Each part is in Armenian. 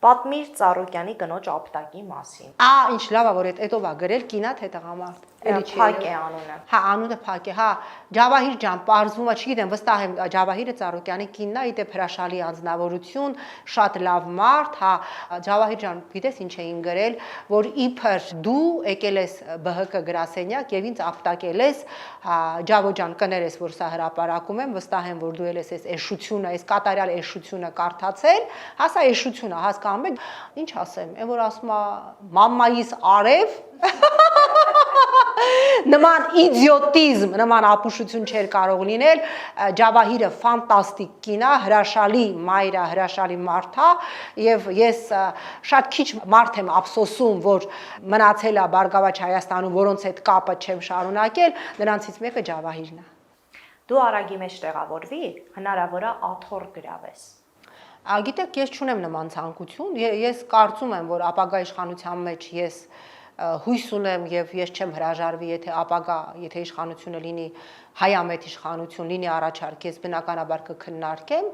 Պատմիր Ծառուկյանի կնոջ ապտակի մասին։ Ինչ լավ է, որ հետո բա գրել կինա թե տղամարդ։ Փակ է անունը։ Հա, անունը Փակ է, հա։ Ջավահիր ջան, պարզվում է, չգիտեմ, վստահ եմ, Ջավահիրը Ծառուկյանի կինն է, իդեպ հրաշալի անձնավորություն, շատ լավ մարդ, հա։ Ջավահիր ջան, գիտես ինչ էին գրել, որ իբր դու եկել ես ԲՀԿ գրասենյակ եւ ինձ ապտակել ես, Ջավո ջան, կներես, որ սա հրապարակում եմ, վստահ եմ, որ դու ել ես այս էշությունը, այս կատարյալ էշությունը կարդացել, հա, սա էշությունը, հասկանում եք, ինչ ասեմ, այն որ ասում է մամմայիս արև նման իդիոտիզմ, նման ապուշություն չէր կարող լինել, Ջավահիրը ֆանտաստիկ կին է, հրաշալի մայր է, հրաշալի մարդ է, եւ ես շատ քիչ մարդ եմ ափսոսում, որ մնացել է Բարգավաճ Հայաստանում, որոնց հետ կապը չեմ շարունակել, նրանցից մեկը Ջավահիրն է։ Դու Արագի մեջ տեղավորվի, հնարավոր է աթոռ գրավես։ Գիտեք, ես չունեմ նման ցանկություն, ես կարծում եմ, որ ապագա իշխանության մեջ ես հույս ունեմ եւ ես չեմ հրաժարվի, եթե ապագա, եթե իշխանությունը լինի հայամետ իշխանություն, լինի առաջարկ, ես բնականաբար կքննարկեմ,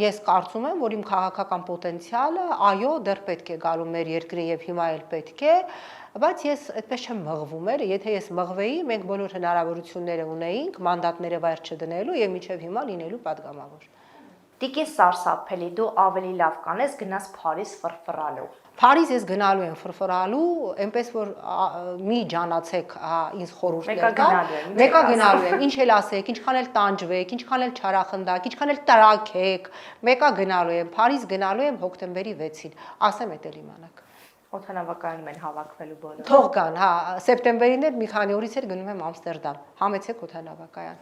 ես կարծում եմ, որ իմ քաղաքական պոտենցիալը, այո, դեռ պետք է գալու մեր երկրի եւ հիմա էլ պետք է, բայց ես այդպես չեմ մղվում, եթե ես մղվեի, մենք բոլոր հնարավորությունները ունեինք, մանդատները վայր չդնելու եւ միջև հիմա լինելու падգամավոր։ Տիկին սարսափելի, դու ավելի լավ կանես գնաս Փարիզ ֆրֆռալու։ Փարիզ ես գնալու եմ ֆրֆռալու, այնպես որ մի ջանացեք ինձ խորհուրդներ կա։ Մեկա գնալու եմ, ինչ էլ ասեք, ինչքան էլ տանջվեք, ինչքան էլ չարախնդակ, ինչքան էլ տրակեք, մեկա գնալու եմ, Փարիզ գնալու եմ հոկտեմբերի 6-ին, ասեմ էդ էլ իմանաք։ Օդանավակայանում են հավաքվելու բոլորը։ Թող գան, հա, սեպտեմբերին էլ մի քանի օրից էլ գնում եմ Ամստերդամ, համեցեք օդանավակայան։